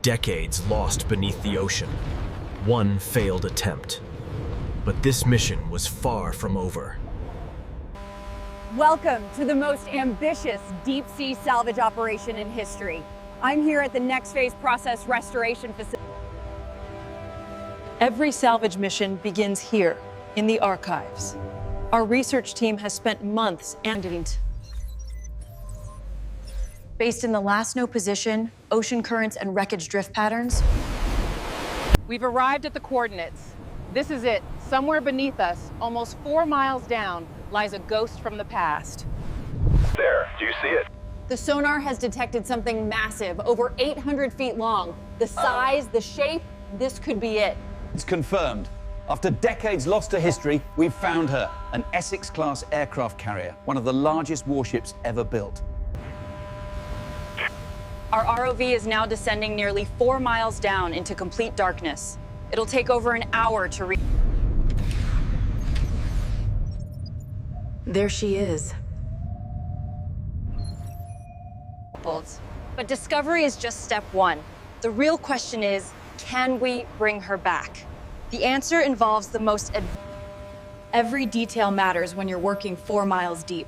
decades lost beneath the ocean. One failed attempt. But this mission was far from over. Welcome to the most ambitious deep-sea salvage operation in history. I'm here at the Nextphase Process restoration facility. Every salvage mission begins here, in the archives. Our research team has spent months based in the last known position, ocean currents, and wreckage drift patterns. We've arrived at the coordinates. This is it. Somewhere beneath us, almost 4 miles down, lies a ghost from the past. There, do you see it? The sonar has detected something massive, over 800 feet long. The size, the shape, this could be it. It's confirmed. After decades lost to history, we've found her, an Essex-class aircraft carrier, one of the largest warships ever built. Our ROV is now descending nearly 4 miles down into complete darkness. It'll take over an hour to reach. There she is. But discovery is just step one. The real question is, can we bring her back? The answer involves the most Every detail matters when you're working 4 miles deep.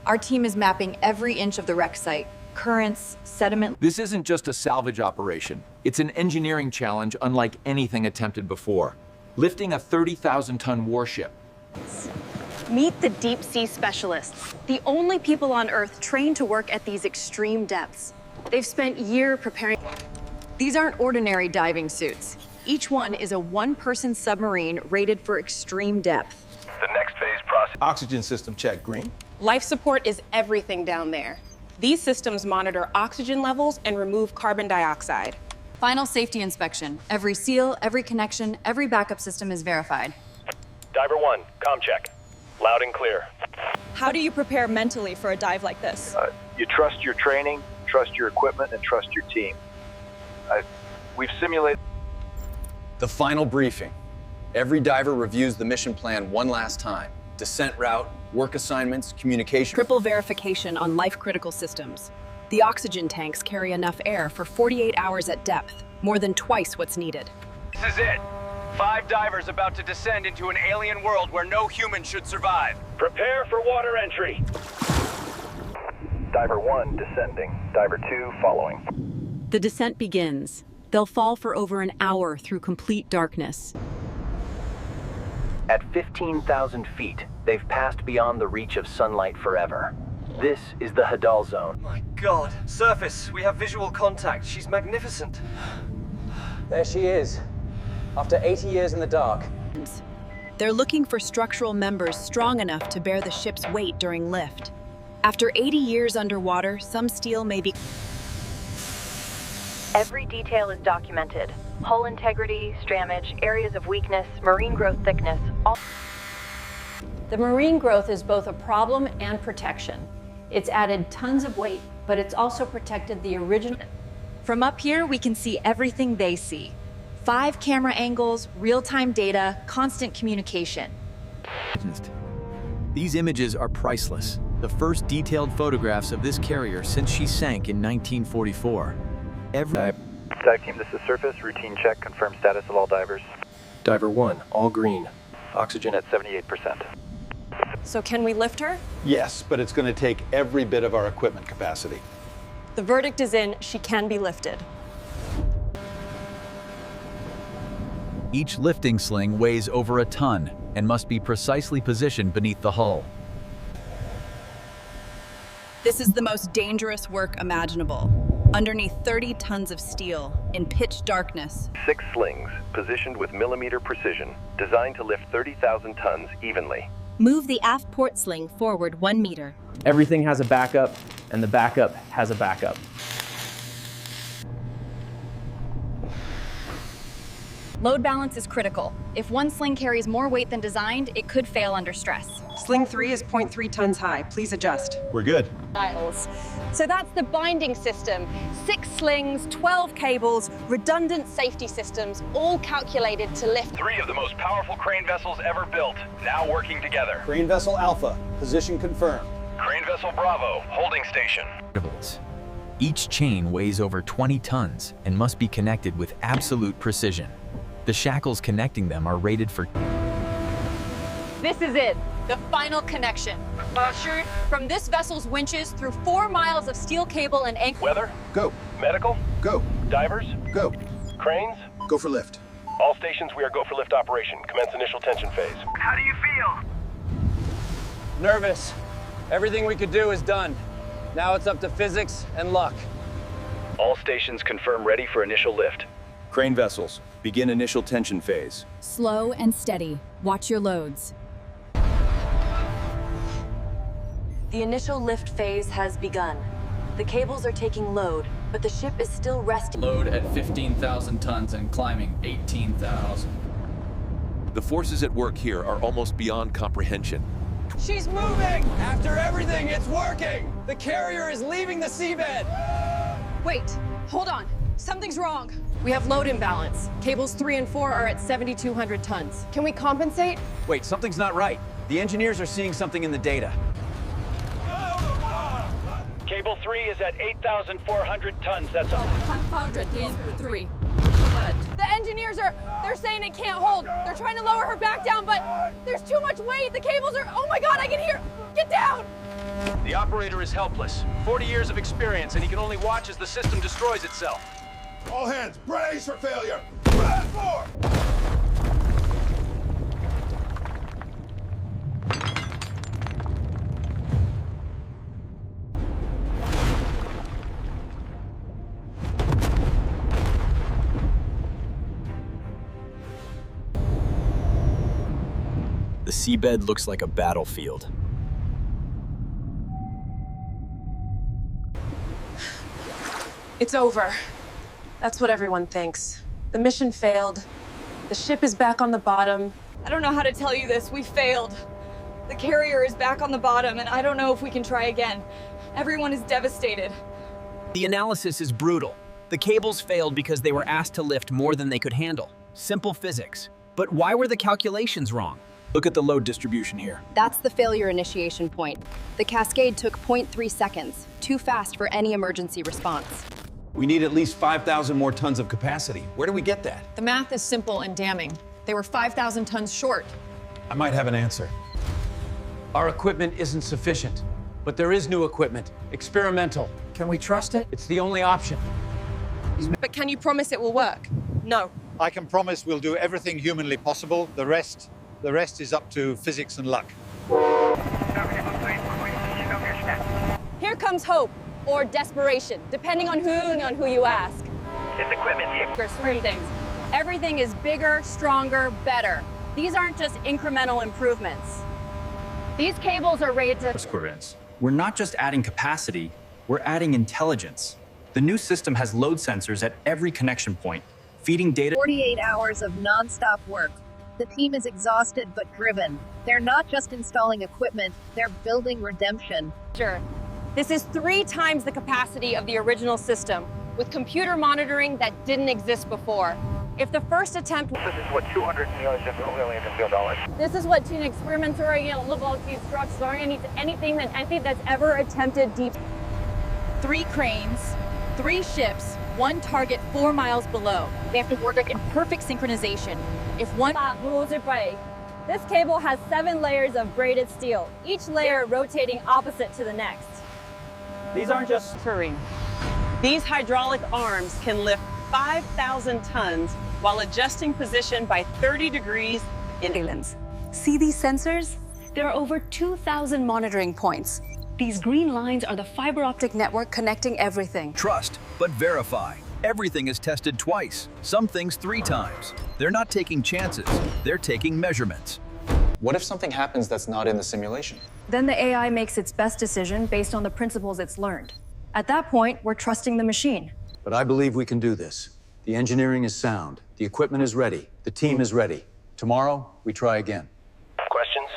Our team is mapping every inch of the wreck site. Currents, sediment. This isn't just a salvage operation. It's an engineering challenge unlike anything attempted before. Lifting a 30,000-ton warship. Meet the deep sea specialists, the only people on Earth trained to work at these extreme depths. They've spent years preparing. These aren't ordinary diving suits. Each one is a one-person submarine rated for extreme depth. The Nextphase Process. Oxygen system check, green. Life support is everything down there. These systems monitor oxygen levels and remove carbon dioxide. Final safety inspection. Every seal, every connection, every backup system is verified. Diver 1, comm check. Loud and clear. How do you prepare mentally for a dive like this? You trust your training, trust your equipment, and trust your team. We've simulated. The final briefing. Every diver reviews the mission plan one last time. Descent route, work assignments, communication. Triple verification on life-critical systems. The oxygen tanks carry enough air for 48 hours at depth, more than twice what's needed. This is it. 5 divers about to descend into an alien world where no human should survive. Prepare for water entry. Diver 1 descending. Diver 2 following. The descent begins. They'll fall for over an hour through complete darkness. At 15,000 feet, they've passed beyond the reach of sunlight forever. This is the Hadal Zone. My God. Surface, we have visual contact. She's magnificent. There she is. After 80 years in the dark. They're looking for structural members strong enough to bear the ship's weight during lift. After 80 years underwater, some steel may be... Every detail is documented. Hull integrity, stramage, areas of weakness, marine growth thickness, all... The marine growth is both a problem and protection. It's added tons of weight, but it's also protected the original... From up here, we can see everything they see. 5 camera angles, real-time data, constant communication. These images are priceless. The first detailed photographs of this carrier since she sank in 1944. Dive team, this is Surface. Routine check. Confirm status of all divers. Diver 1, all green. Oxygen at 78%. So can we lift her? Yes, but it's going to take every bit of our equipment capacity. The verdict is in, she can be lifted. Each lifting sling weighs over a ton and must be precisely positioned beneath the hull. This is the most dangerous work imaginable. Underneath 30 tons of steel, in pitch darkness. 6 slings, positioned with millimeter precision, designed to lift 30,000 tons evenly. Move the aft port sling forward 1 meter. Everything has a backup, and the backup has a backup. Load balance is critical. If one sling carries more weight than designed, it could fail under stress. Sling 3 is 0.3 tons high. Please adjust. We're good. So that's the binding system. 6 slings, 12 cables, redundant safety systems, all calculated to lift. 3 of the most powerful crane vessels ever built, now working together. Crane vessel Alpha, position confirmed. Crane vessel Bravo, holding station. Each chain weighs over 20 tons and must be connected with absolute precision. The shackles connecting them are rated for... This is it, the final connection. Ushered from this vessel's winches through 4 miles of steel cable and anchor. Weather? Go. Medical? Go. Divers? Go. Cranes? Go for lift. All stations, we are go for lift operation. Commence initial tension phase. How do you feel? Nervous. Everything we could do is done. Now it's up to physics and luck. All stations confirm ready for initial lift. Crane vessels, begin initial tension phase. Slow and steady. Watch your loads. The initial lift phase has begun. The cables are taking load, but the ship is still resting. Load at 15,000 tons and climbing 18,000. The forces at work here are almost beyond comprehension. She's moving! After everything, it's working! The carrier is leaving the seabed! Wait, hold on. Something's wrong. We have load imbalance. Cables 3 and 4 are at 7,200 tons. Can we compensate? Wait, something's not right. The engineers are seeing something in the data. Cable 3 is at 8,400 tons. That's all. 3. The engineers they're saying it can't hold. They're trying to lower her back down, but there's too much weight. The cables are, oh my God, I can hear. Get down. The operator is helpless. 40 years of experience, and he can only watch as the system destroys itself. All hands, brace for failure. Brace for! The seabed looks like a battlefield. It's over. That's what everyone thinks. The mission failed. The ship is back on the bottom. I don't know how to tell you this. We failed. The carrier is back on the bottom, and I don't know if we can try again. Everyone is devastated. The analysis is brutal. The cables failed because they were asked to lift more than they could handle. Simple physics. But why were the calculations wrong? Look at the load distribution here. That's the failure initiation point. The cascade took 0.3 seconds, too fast for any emergency response. We need at least 5,000 more tons of capacity. Where do we get that? The math is simple and damning. They were 5,000 tons short. I might have an answer. Our equipment isn't sufficient, but there is new equipment. Experimental. Can we trust it? It's the only option. But can you promise it will work? No. I can promise we'll do everything humanly possible. The rest is up to physics and luck. Here comes hope, or desperation, depending on who you ask. It's equipment. Certain things. Everything is bigger, stronger, better. These aren't just incremental improvements. These cables are rated to... We're not just adding capacity, we're adding intelligence. The new system has load sensors at every connection point, feeding data... 48 hours of non-stop work. The team is exhausted but driven. They're not just installing equipment, they're building redemption. Sure. This is 3 times the capacity of the original system, with computer monitoring that didn't exist before. If the first attempt... This is what $200 million. This is what experimentary laboratory structures are anything that's ever attempted deep. 3 cranes, 3 ships, 1 target 4 miles below. They have to work in perfect synchronization. If one... This cable has 7 layers of braided steel, each layer rotating opposite to the next. These aren't just terrain. These hydraulic arms can lift 5,000 tons while adjusting position by 30 degrees in islands. See these sensors? There are over 2,000 monitoring points. These green lines are the fiber optic network connecting everything. Trust, but verify. Everything is tested twice, some things 3 times. They're not taking chances, they're taking measurements. What if something happens that's not in the simulation? Then the AI makes its best decision based on the principles it's learned. At that point, we're trusting the machine. But I believe we can do this. The engineering is sound, the equipment is ready, the team is ready. Tomorrow, we try again. Questions?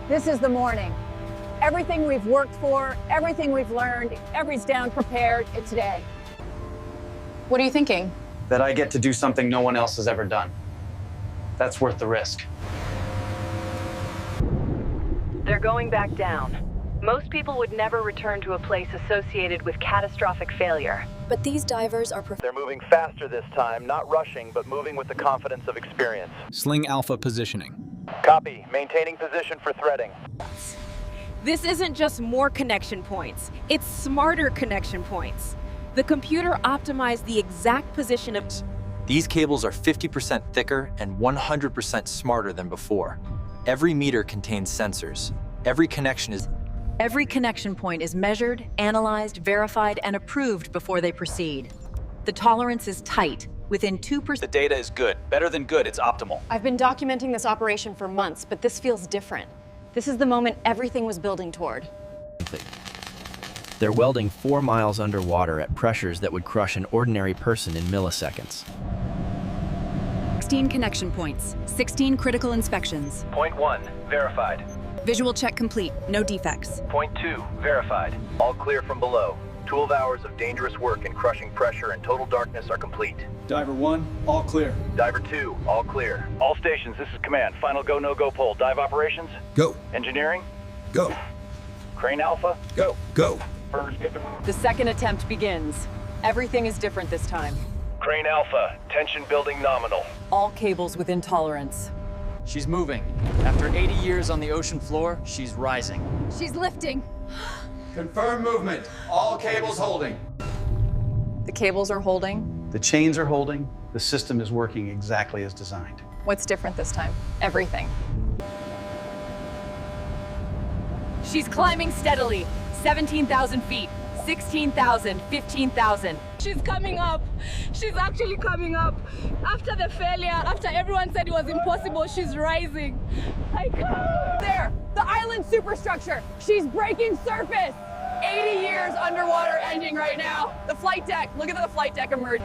This is the morning. Everything we've worked for, everything we've learned, everything's down prepared, it's today. What are you thinking? That I get to do something no one else has ever done. That's worth the risk. They're going back down. Most people would never return to a place associated with catastrophic failure. But these divers are They're moving faster this time, not rushing, but moving with the confidence of experience. Sling Alpha positioning. Copy. Maintaining position for threading. This isn't just more connection points, it's smarter connection points. The computer optimized the exact position of... These cables are 50% thicker and 100% smarter than before. Every meter contains sensors. Every connection point is measured, analyzed, verified, and approved before they proceed. The tolerance is tight, within 2%. The data is good. Better than good, it's optimal. I've been documenting this operation for months, but this feels different. This is the moment everything was building toward. They're welding 4 miles underwater at pressures that would crush an ordinary person in milliseconds. 16 connection points, 16 critical inspections. Point 1, verified. Visual check complete, no defects. Point 2, verified. All clear from below. 12 hours of dangerous work in crushing pressure and total darkness are complete. Diver 1, all clear. Diver 2, all clear. All stations, this is command. Final go, no-go poll. Dive operations? Go. Engineering? Go. Crane Alpha? Go. Go. The second attempt begins. Everything is different this time. Crane Alpha, tension building nominal. All cables within tolerance. She's moving. After 80 years on the ocean floor, she's rising. She's lifting. Confirm movement. All cables holding. The cables are holding. The chains are holding. The system is working exactly as designed. What's different this time? Everything. She's climbing steadily. 17,000 feet, 16,000, 15,000. She's coming up. She's actually coming up. After the failure, after everyone said it was impossible, she's rising. I can't. There, the island superstructure. She's breaking surface. 80 years underwater ending right now. The flight deck, look at the flight deck emerge.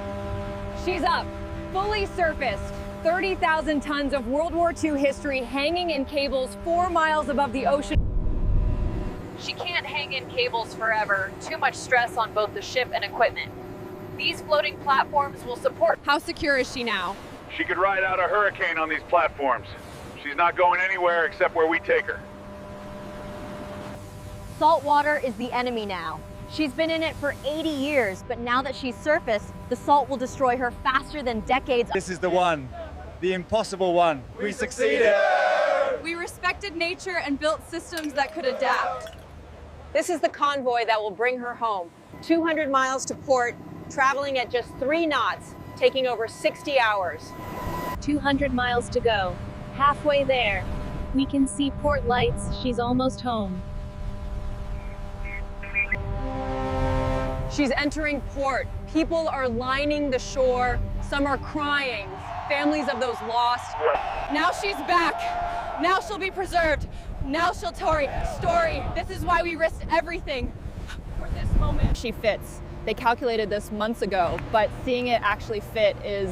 She's up, fully surfaced. 30,000 tons of World War II history hanging in cables 4 miles above the ocean. She can't hang in cables forever. Too much stress on both the ship and equipment. These floating platforms will support. How secure is she now? She could ride out a hurricane on these platforms. She's not going anywhere except where we take her. Salt water is the enemy now. She's been in it for 80 years, but now that she's surfaced, the salt will destroy her faster than decades. This is the one. The impossible one. We succeeded! We respected nature and built systems that could adapt. This is the convoy that will bring her home. 200 miles to port, traveling at just 3 knots, taking over 60 hours. 200 miles to go. Halfway there. We can see port lights. She's almost home. She's entering port. People are lining the shore. Some are crying. Families of those lost. Now she's back. Now she'll be preserved. Now she'll story. This is why we risked everything for this moment. She fits. They calculated this months ago, but seeing it actually fit is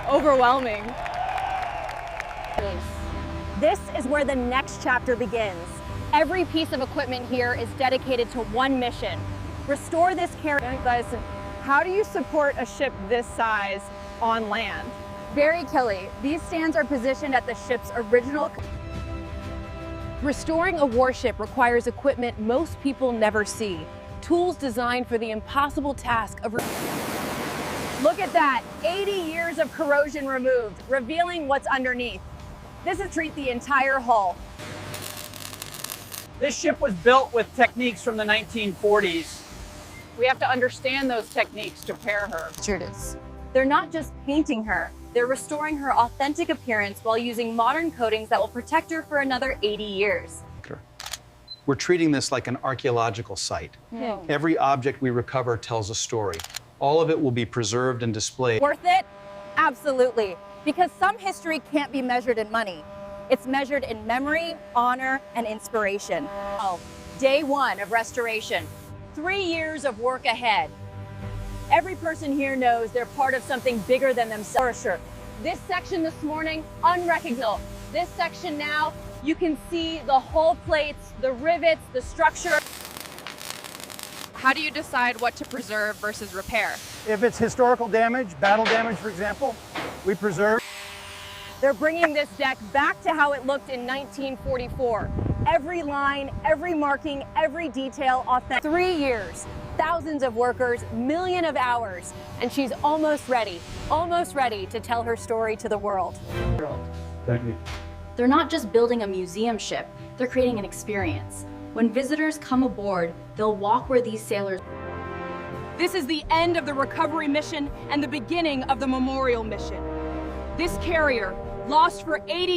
overwhelming. This is where the next chapter begins. Every piece of equipment here is dedicated to one mission. Restore this carrier. How do you support a ship this size on land? Very Kelly, these stands are positioned at the ship's original. Restoring a warship requires equipment most people never see. Tools designed for the impossible task of... Look at that, 80 years of corrosion removed, revealing what's underneath. This is treat the entire hull. This ship was built with techniques from the 1940s. We have to understand those techniques to repair her. Here it is. They're not just painting her, they're restoring her authentic appearance while using modern coatings that will protect her for another 80 years. We're treating this like an archaeological site. Every object we recover tells a story. All of it will be preserved and displayed. Worth it? Absolutely. Because some history can't be measured in money. It's measured in memory, honor, and inspiration. Day 1 of restoration. 3 years of work ahead. Every person here knows they're part of something bigger than themselves. This section this morning, unrecognizable. This section now, you can see the hull plates, the rivets, the structure. How do you decide what to preserve versus repair? If it's historical damage, battle damage, for example, we preserve. They're bringing this deck back to how it looked in 1944. Every line, every marking, every detail, authentic. 3 years, thousands of workers, millions of hours, and she's almost ready to tell her story to the world. Thank you. They're not just building a museum ship, they're creating an experience. When visitors come aboard, they'll walk where these sailors. This is the end of the recovery mission and the beginning of the memorial mission. This carrier, lost for 80